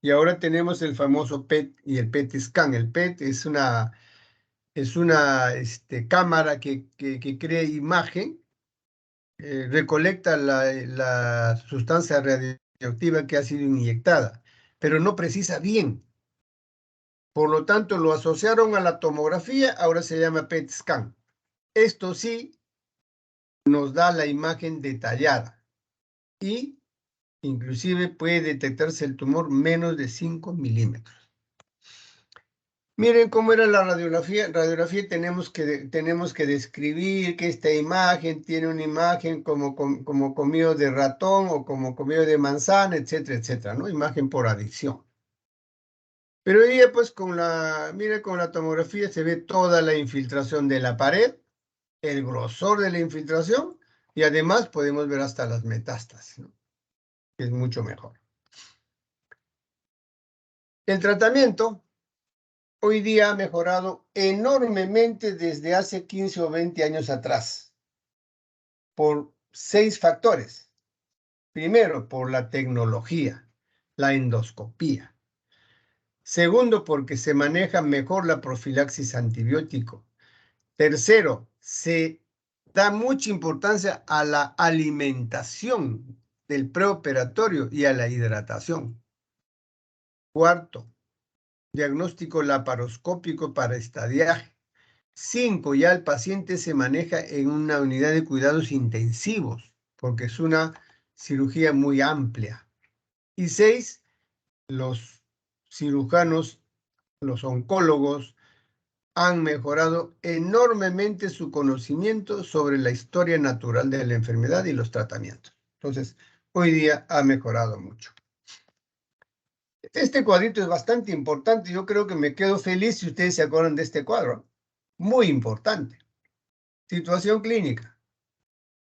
A: Y ahora tenemos el famoso PET y el PET scan. El PET es una cámara que crea imagen, recolecta la sustancia radioactiva que ha sido inyectada, pero no precisa bien. Por lo tanto, lo asociaron a la tomografía, ahora se llama PET scan. Esto sí nos da la imagen detallada y inclusive puede detectarse el tumor menos de 5 milímetros. Miren cómo era la radiografía. Radiografía tenemos que describir que esta imagen tiene una imagen como comido de ratón o como comido de manzana, etcétera, etcétera, ¿no? Imagen por adicción. Pero hoy día, pues, mira, con la tomografía se ve toda la infiltración de la pared, el grosor de la infiltración, y además podemos ver hasta las metástasis, ¿no? Que es mucho mejor. El tratamiento hoy día ha mejorado enormemente desde hace 15 o 20 años atrás, por 6 factores. Primero, por la tecnología, la endoscopía. Segundo, porque se maneja mejor la profilaxis antibiótico. Tercero, se da mucha importancia a la alimentación del preoperatorio y a la hidratación. Cuarto, diagnóstico laparoscópico para estadiaje. 5, ya el paciente se maneja en una unidad de cuidados intensivos, porque es una cirugía muy amplia. Y 6, los cirujanos, los oncólogos, han mejorado enormemente su conocimiento sobre la historia natural de la enfermedad y los tratamientos. Entonces, hoy día ha mejorado mucho. Este cuadrito es bastante importante. Yo creo que me quedo feliz si ustedes se acuerdan de este cuadro. Muy importante. Situación clínica: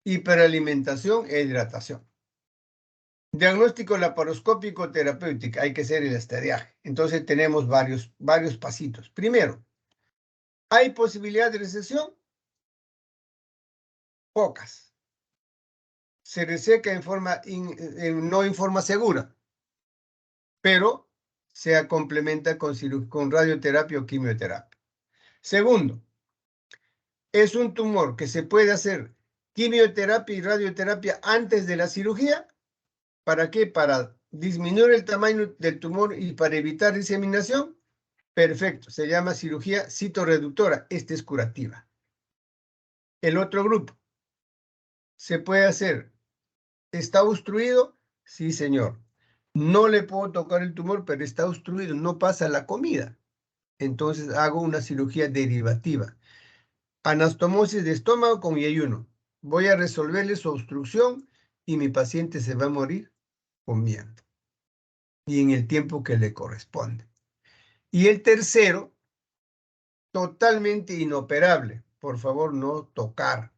A: hiperalimentación e hidratación. Diagnóstico laparoscópico terapéutico, hay que hacer el estadiaje. Entonces tenemos varios pasitos. Primero, ¿hay posibilidad de recesión? Pocas. Se reseca no en forma segura, pero se complementa con radioterapia o quimioterapia. Segundo, es un tumor que se puede hacer quimioterapia y radioterapia antes de la cirugía. ¿Para qué? Para disminuir el tamaño del tumor y para evitar diseminación. Perfecto, se llama cirugía citorreductora. Esta es curativa. El otro grupo, se puede hacer, ¿está obstruido? Sí, señor. No le puedo tocar el tumor, pero está obstruido, no pasa la comida. Entonces hago una cirugía derivativa. Anastomosis de estómago con ayuno. Voy a resolverle su obstrucción y mi paciente se va a morir comiendo y en el tiempo que le corresponde. Y el tercero, totalmente inoperable. Por favor, no tocar.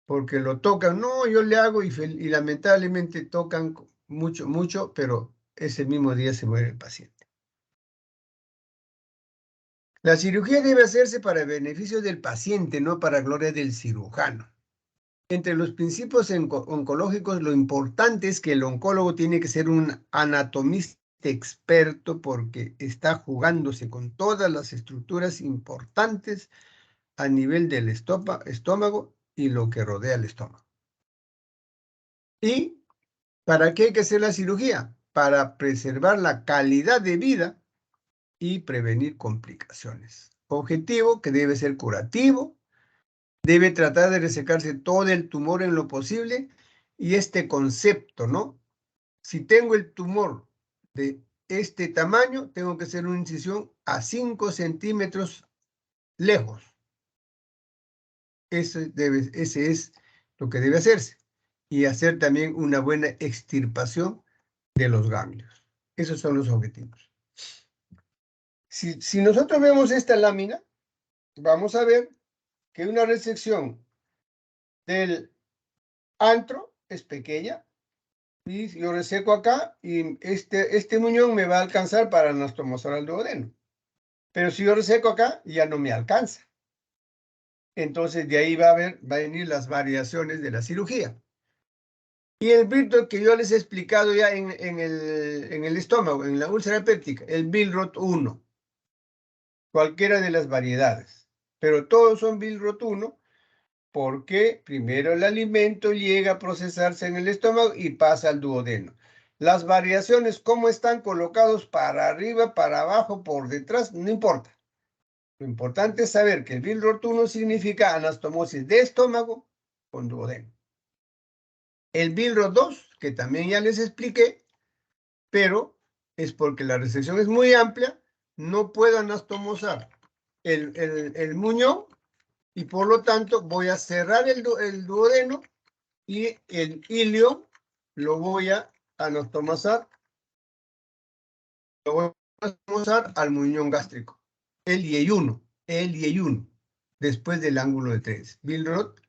A: Porque lo tocan, no, yo le hago y lamentablemente tocan mucho, pero ese mismo día se muere el paciente. La cirugía debe hacerse para el beneficio del paciente, no para gloria del cirujano. Entre los principios oncológicos, lo importante es que el oncólogo tiene que ser un anatomista experto, porque está jugándose con todas las estructuras importantes a nivel del estómago y lo que rodea el estómago. Y ¿Para qué hay que hacer la cirugía? Para preservar la calidad de vida y prevenir complicaciones. Objetivo que debe ser curativo, debe tratar de resecarse todo el tumor en lo posible y este concepto, ¿no? Si tengo el tumor de este tamaño, tengo que hacer una incisión a 5 centímetros lejos. Ese es lo que debe hacerse. Y hacer también una buena extirpación de los ganglios. Esos son los objetivos. Si nosotros vemos esta lámina, vamos a ver que una resección del antro es pequeña y yo reseco acá y este muñón me va a alcanzar para anastomosar al duodeno. Pero si yo reseco acá, ya no me alcanza. Entonces de ahí va a venir las variaciones de la cirugía. Y el Billroth que yo les he explicado ya en el estómago, en la úlcera péptica, el Billroth 1, cualquiera de las variedades. Pero todos son Billroth 1 porque primero el alimento llega a procesarse en el estómago y pasa al duodeno. Las variaciones, cómo están colocados para arriba, para abajo, por detrás, no importa. Lo importante es saber que el Billroth 1 significa anastomosis de estómago con duodeno. El Billroth 2, que también ya les expliqué, pero es porque la resección es muy amplia, no puedo anastomosar el muñón y por lo tanto voy a cerrar el duodeno y el ilio lo voy a anastomosar, al muñón gástrico, el IE1, después del ángulo de 3. Billroth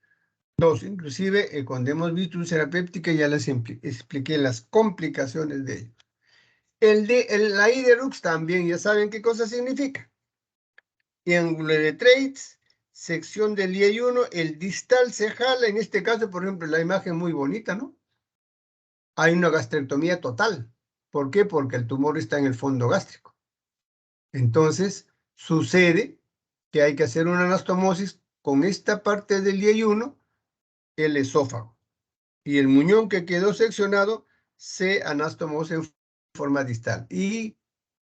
A: 2, inclusive cuando hemos visto úlcera péptica ya les expliqué las complicaciones de ello. La I de Rux también, ya saben qué cosa significa. Ángulo de Treitz, sección del IE1, el distal se jala, en este caso, por ejemplo, la imagen muy bonita, ¿no? Hay una gastrectomía total. ¿Por qué? Porque el tumor está en el fondo gástrico. Entonces, sucede que hay que hacer una anastomosis con esta parte del IE1, el esófago. Y el muñón que quedó seccionado se anastomosa en forma distal. I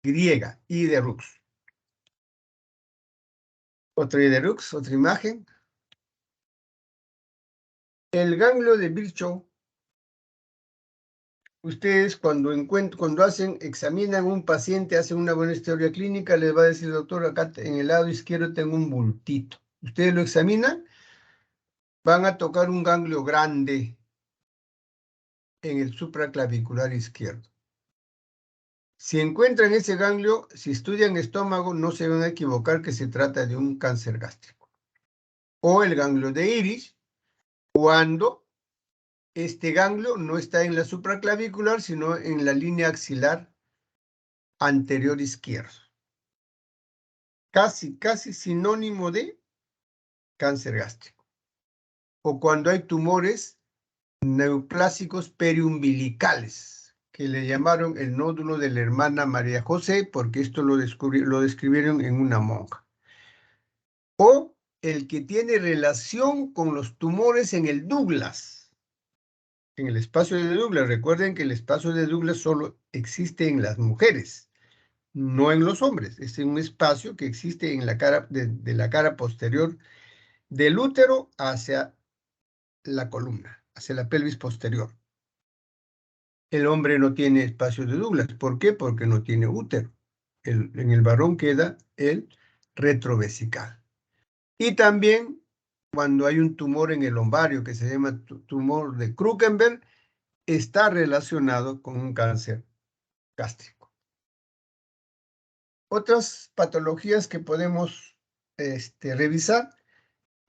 A: de Rux. Otra I de Rux, otra imagen. El ganglio de Virchow. Ustedes cuando examinan a un paciente, hacen una buena historia clínica, les va a decir, doctor, acá en el lado izquierdo tengo un bultito. Ustedes lo examinan, van a tocar un ganglio grande en el supraclavicular izquierdo. Si encuentran ese ganglio, si estudian estómago, no se van a equivocar que se trata de un cáncer gástrico. O el ganglio de iris, cuando este ganglio no está en la supraclavicular, sino en la línea axilar anterior izquierdo. Casi sinónimo de cáncer gástrico. O cuando hay tumores neoplásicos periumbilicales, que le llamaron el nódulo de la hermana María José, porque esto lo describieron en una monja. O el que tiene relación con los tumores en el Douglas, en el espacio de Douglas. Recuerden que el espacio de Douglas solo existe en las mujeres, no en los hombres. Es un espacio que existe en la cara, de la cara posterior del útero hacia la columna, hacia la pelvis posterior. El hombre no tiene espacio de Douglas. ¿Por qué? Porque no tiene útero. En el varón queda el retrovesical. Y también cuando hay un tumor en el ovario que se llama tumor de Krukenberg, está relacionado con un cáncer gástrico. Otras patologías que podemos revisar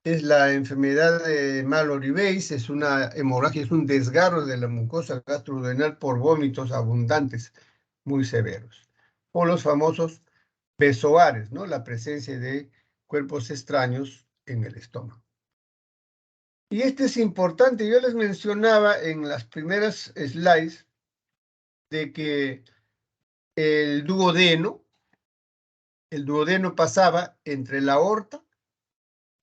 A: es la enfermedad de Mallory-Weiss, es una hemorragia, es un desgarro de la mucosa gastroduodenal por vómitos abundantes muy severos. O los famosos besoares, ¿no? La presencia de cuerpos extraños en el estómago. Y este es importante, yo les mencionaba en las primeras slides de que el duodeno pasaba entre la aorta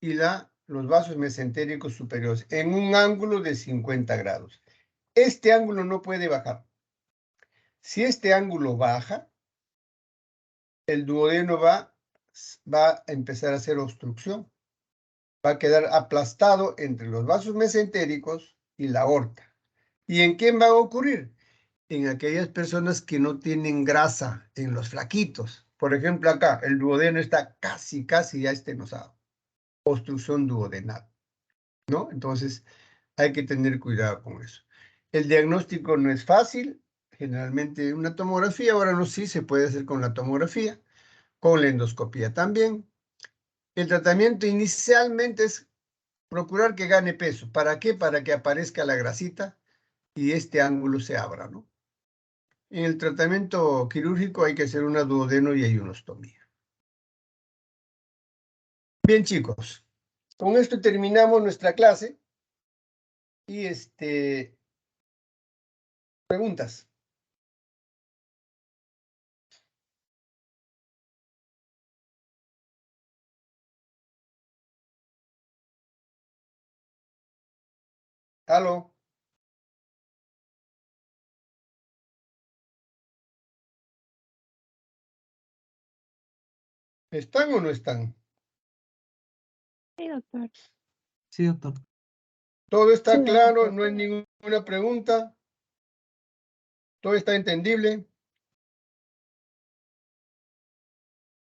A: y los vasos mesentéricos superiores en un ángulo de 50 grados. este ángulo no puede bajar. Si este ángulo baja, el duodeno va a empezar a hacer obstrucción. Va a quedar aplastado entre los vasos mesentéricos y la aorta. ¿Y en quién va a ocurrir? En aquellas personas que no tienen grasa, en los flaquitos. Por ejemplo, acá, el duodeno está casi ya estenosado. Obstrucción duodenal, ¿no? Entonces, hay que tener cuidado con eso. El diagnóstico no es fácil. Generalmente una tomografía, ahora no, sí se puede hacer con la tomografía, con la endoscopía también. El tratamiento inicialmente es procurar que gane peso. ¿Para qué? Para que aparezca la grasita y este ángulo se abra, ¿no? En el tratamiento quirúrgico hay que hacer una duodeno y ayunostomía. Bien, chicos, con esto terminamos nuestra clase y preguntas. ¿Aló? ¿Están o no están?
B: Sí, doctor.
C: Sí, doctor.
A: ¿Todo está
B: Sí,
A: claro?
B: doctor.
A: ¿No hay ninguna pregunta? ¿Todo está entendible?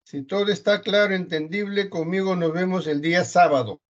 A: Si todo está claro, entendible, conmigo nos vemos el día sábado.